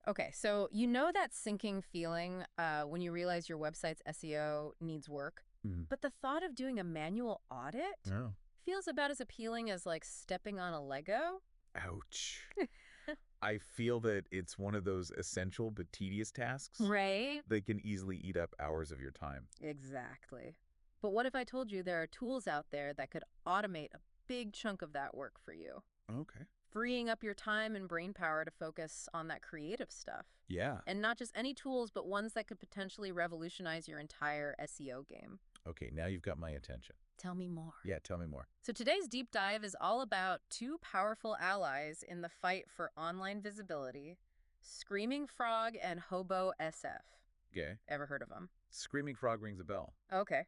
Okay, so you know that sinking feeling when you realize your website's SEO needs work, but the thought of doing a manual audit Oh. feels about as appealing as like stepping on a Lego. Ouch. I feel that it's one of those essential but tedious tasks. Right? They can easily eat up hours of your time. Exactly. But what if I told you there are tools out there that could automate a big chunk of that work for you, Okay. freeing up your time and brain power to focus on that creative stuff? Yeah. And not just any tools, but ones that could potentially revolutionize your entire SEO game. Okay, now you've got my attention. Tell me more. Yeah, tell me more. So today's deep dive is all about two powerful allies in the fight for online visibility, Screaming Frog and Hobo SF. Okay. Ever heard of them? Screaming Frog rings a bell. Okay.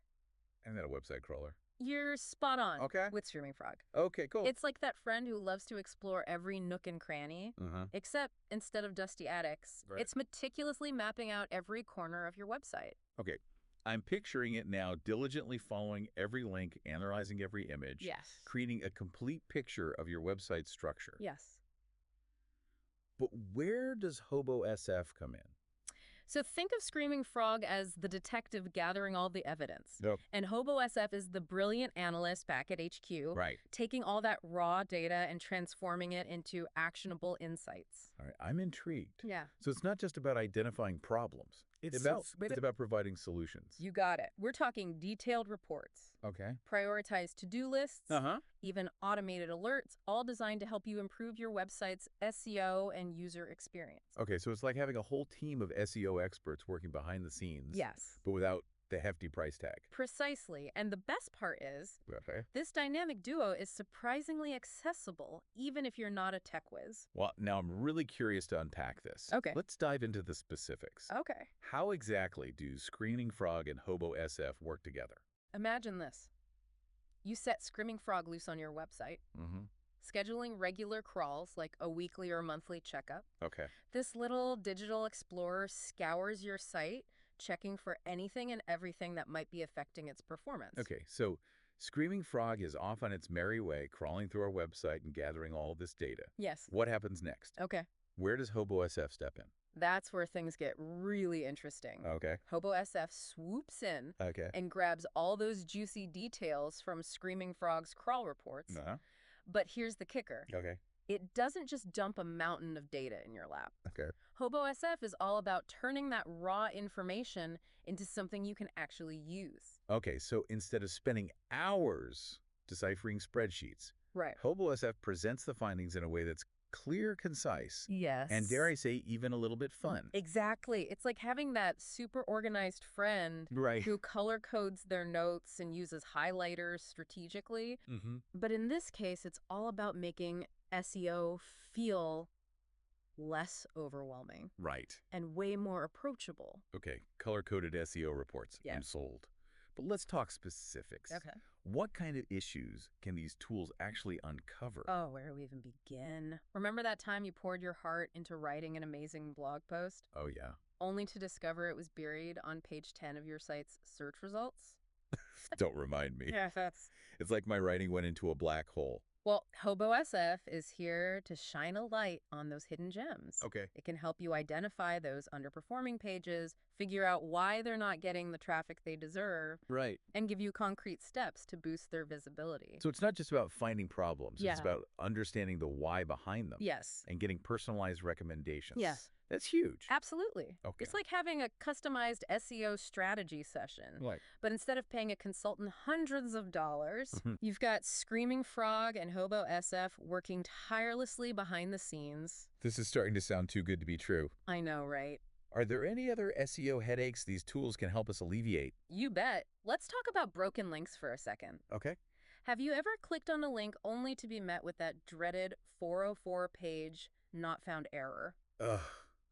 Isn't that a website crawler? You're spot on Okay. with Screaming Frog. Okay, cool. It's like that friend who loves to explore every nook and cranny, except instead of dusty attics, Right. it's meticulously mapping out every corner of your website. Okay. I'm picturing it now, diligently following every link, analyzing every image, Yes. creating a complete picture of your website structure. Yes. But where does Hobo SF come in? So think of Screaming Frog as the detective gathering all the evidence. Yep. And Hobo SF is the brilliant analyst back at HQ, Right. taking all that raw data and transforming it into actionable insights. All right, I'm intrigued. Yeah. So it's not just about identifying problems. It's about providing solutions. You got it. We're talking detailed reports, Okay. prioritized to-do lists, Uh-huh. even automated alerts, all designed to help you improve your website's SEO and user experience. Okay, so it's like having a whole team of SEO experts working behind the scenes. Yes. But without the hefty price tag. Precisely. And the best part is, Okay. this dynamic duo is surprisingly accessible, even if you're not a tech whiz. Well, now I'm really curious to unpack this. Okay. Let's dive into the specifics. Okay. How exactly do Screaming Frog and Hobo SF work together? Imagine this. You set Screaming Frog loose on your website, scheduling regular crawls like a weekly or monthly checkup. Okay. This little digital explorer scours your site, checking for anything and everything that might be affecting its performance. Okay, so Screaming Frog is off on its merry way, crawling through our website and gathering all this data. Yes. What happens next? Okay. Where does Hobo SF step in? That's where things get really interesting. Okay. Hobo SF swoops in Okay. and grabs all those juicy details from Screaming Frog's crawl reports. But here's the kicker. Okay. It doesn't just dump a mountain of data in your lap. Okay. Hobo SF is all about turning that raw information into something you can actually use. Okay, so instead of spending hours deciphering spreadsheets, Right. Hobo SF presents the findings in a way that's clear, concise, Yes. and dare I say, even a little bit fun. Exactly. It's like having that super organized friend Right. who color codes their notes and uses highlighters strategically. But in this case, it's all about making SEO feel less overwhelming Right. and way more approachable. Okay, color-coded SEO reports. Yeah. I'm sold. But let's talk specifics. Okay. What kind of issues can these tools actually uncover? Oh, where do we even begin? Remember that time you poured your heart into writing an amazing blog post, Oh, yeah. only to discover it was buried on page 10 of your site's search results? Don't remind me. Yeah, that's... It's like my writing went into a black hole. Well, Hobo SF is here to shine a light on those hidden gems. Okay. It can help you identify those underperforming pages, figure out why they're not getting the traffic they deserve, Right. and give you concrete steps to boost their visibility. So it's not just about finding problems. Yeah. It's about understanding the why behind them. Yes. And getting personalized recommendations. Yes. That's huge. Absolutely. Okay. It's like having a customized SEO strategy session. Right. But instead of paying a consultant hundreds of dollars, you've got Screaming Frog and Hobo SF working tirelessly behind the scenes. This is starting to sound too good to be true. I know, right? Are there any other SEO headaches these tools can help us alleviate? You bet. Let's talk about broken links for a second. Okay. Have you ever clicked on a link only to be met with that dreaded 404 page not found error? Ugh.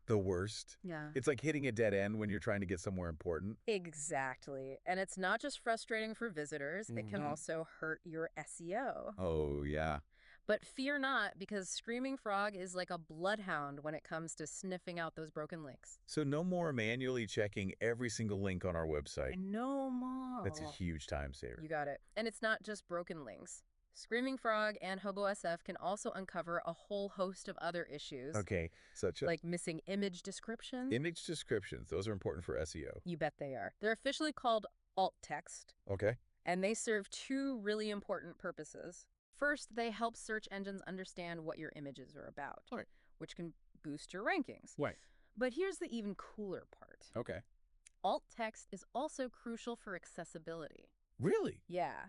The worst. Yeah. It's like hitting a dead end when you're trying to get somewhere important. Exactly. And it's not just frustrating for visitors, it can also hurt your SEO. Oh, yeah. But fear not, because Screaming Frog is like a bloodhound when it comes to sniffing out those broken links. So no more manually checking every single link on our website. No more. That's a huge time saver. You got it. And it's not just broken links. Screaming Frog and Hobo SF can also uncover a whole host of other issues, Okay, such as like missing image descriptions. image descriptions. Those are important for SEO. You bet they are. They're officially called alt text, Okay. and they serve two really important purposes. First, they help search engines understand what your images are about, All right. which can boost your rankings. Right. But here's the even cooler part. Okay. Alt text is also crucial for accessibility. Really? Yeah.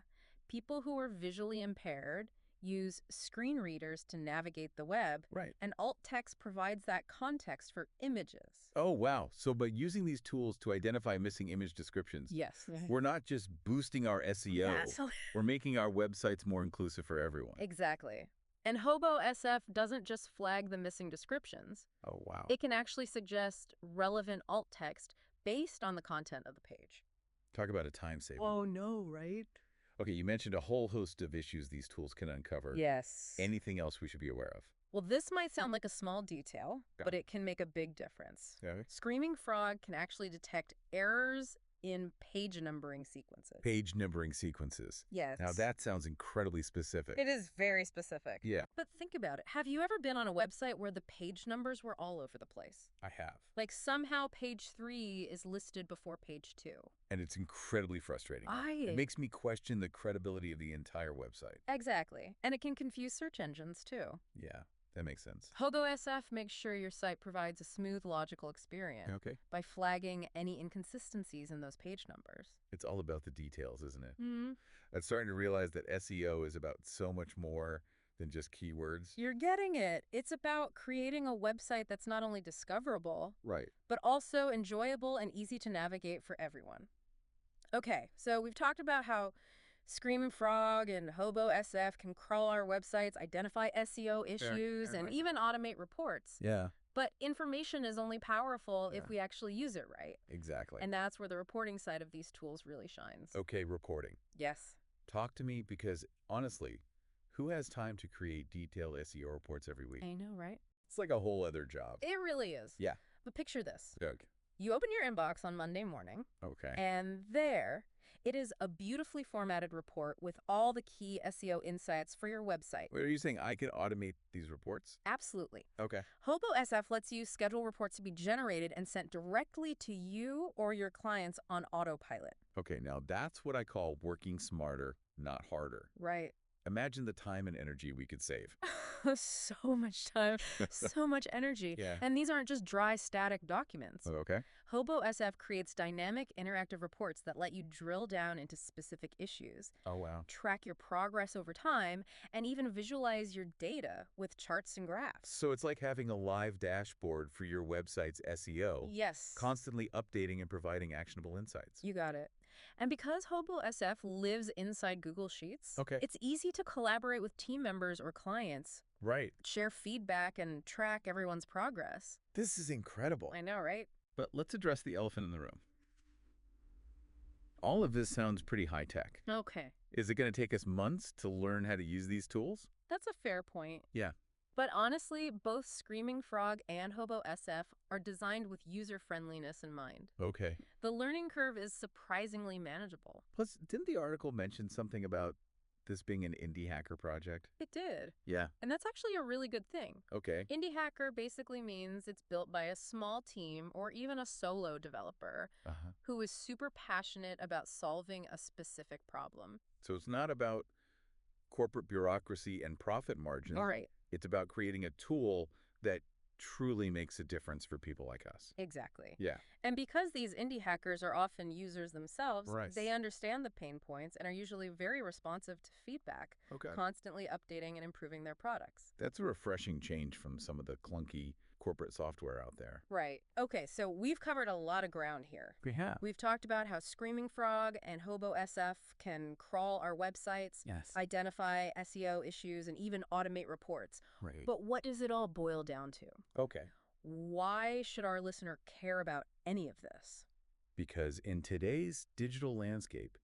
People who are visually impaired use screen readers to navigate the web, Right. and alt text provides that context for images. Oh, wow. So by using these tools to identify missing image descriptions, Yes. we're not just boosting our SEO, we're making our websites more inclusive for everyone. Exactly. And Hobo SF doesn't just flag the missing descriptions. Oh, wow. It can actually suggest relevant alt text based on the content of the page. Talk about a time saver. Oh, no, right? Okay, you mentioned a whole host of issues these tools can uncover. Yes. Anything else we should be aware of? Well, this might sound like a small detail, Yeah. but it can make a big difference. Okay. Screaming Frog can actually detect errors in page numbering sequences. Page numbering sequences. Yes. Now that sounds incredibly specific. It is very specific. Yeah, But think about it. Have you ever been on a website where the page numbers were all over the place? I have. Like somehow page 3 is listed before page 2. And it's incredibly frustrating. It makes me question the credibility of the entire website. Exactly. And it can confuse search engines too. Yeah, that makes sense. Hobo SF makes sure your site provides a smooth, logical experience Okay. by flagging any inconsistencies in those page numbers. It's all about the details, isn't it? Hmm. I'm starting to realize that SEO is about so much more than just keywords. You're getting it. It's about creating a website that's not only discoverable, Right. but also enjoyable and easy to navigate for everyone. Okay, so we've talked about how Screaming Frog and Hobo SF can crawl our websites, identify SEO issues, and even automate reports. Yeah, But information is only powerful if Yeah. we actually use it right. exactly. And that's where the reporting side of these tools really shines. Okay, reporting. Yes. Talk to me because, honestly, who has time to create detailed SEO reports every week? I know, right? It's like a whole other job. It really is. Yeah. But picture this. Okay. You open your inbox on Monday morning, Okay. and there it is, a beautifully formatted report with all the key SEO insights for your website. Wait, are you saying I can automate these reports? Absolutely. Okay. Hobo SF lets you schedule reports to be generated and sent directly to you or your clients on autopilot. Okay, now that's what I call working smarter, not harder. Right. Imagine the time and energy we could save. So much time, so much energy. Yeah. And these aren't just dry, static documents. Okay. Hobo SF creates dynamic, interactive reports that let you drill down into specific issues, Oh, wow. track your progress over time, and even visualize your data with charts and graphs. So it's like having a live dashboard for your website's SEO, Yes. constantly updating and providing actionable insights. You got it. And because Hobo SF lives inside Google Sheets, Okay. it's easy to collaborate with team members or clients, Right. share feedback, and track everyone's progress. This is incredible. I know, right? But let's address the elephant in the room. All of this sounds pretty high-tech. Okay. Is it going to take us months to learn how to use these tools? That's a fair point. Yeah. But honestly, both Screaming Frog and Hobo SF are designed with user-friendliness in mind. Okay. The learning curve is surprisingly manageable. Plus, didn't the article mention something about this being an indie hacker project? It did. Yeah. And that's actually a really good thing. Okay. Indie hacker basically means it's built by a small team or even a solo developer Uh-huh. who is super passionate about solving a specific problem. So it's not about corporate bureaucracy and profit margins. All right. It's about creating a tool that truly makes a difference for people like us. Exactly. Yeah. And because these indie hackers are often users themselves, Right. they understand the pain points and are usually very responsive to feedback, Okay. constantly updating and improving their products. That's a refreshing change from some of the clunky corporate software out there. Right. Okay, so we've covered a lot of ground here. We have. We've talked about how Screaming Frog and Hobo SF can crawl our websites, Yes. identify SEO issues, and even automate reports. Right. But what does it all boil down to? Okay. Why should our listener care about any of this? Because in today's digital landscape,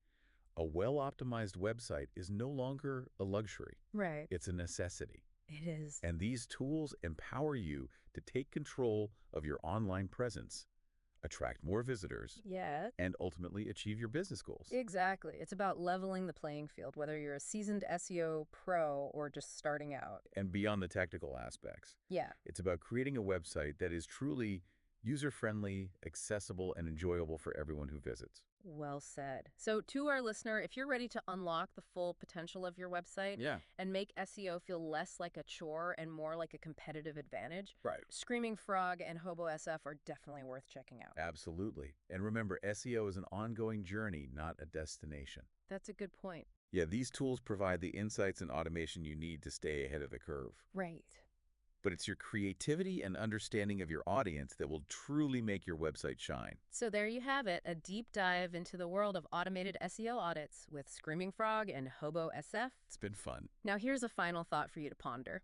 a well-optimized website is no longer a luxury. Right. It's a necessity. It is. And these tools empower you to take control of your online presence, attract more visitors, Yeah. and ultimately achieve your business goals. Exactly. It's about leveling the playing field, whether you're a seasoned SEO pro or just starting out. And beyond the technical aspects, Yeah. it's about creating a website that is truly user-friendly, accessible, and enjoyable for everyone who visits. Well said. So, to our listener, if you're ready to unlock the full potential of your website Yeah. and make SEO feel less like a chore and more like a competitive advantage, Right. Screaming Frog and Hobo SF are definitely worth checking out. Absolutely. And remember, SEO is an ongoing journey, not a destination. That's a good point. Yeah, these tools provide the insights and automation you need to stay ahead of the curve. Right. But it's your creativity and understanding of your audience that will truly make your website shine. So, there you have it, a deep dive into the world of automated SEO audits with Screaming Frog and Hobo SF. It's been fun. Now, here's a final thought for you to ponder.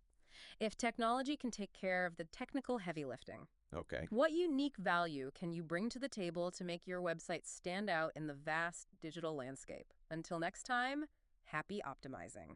If technology can take care of the technical heavy lifting, Okay. what unique value can you bring to the table to make your website stand out in the vast digital landscape? Until next time, happy optimizing.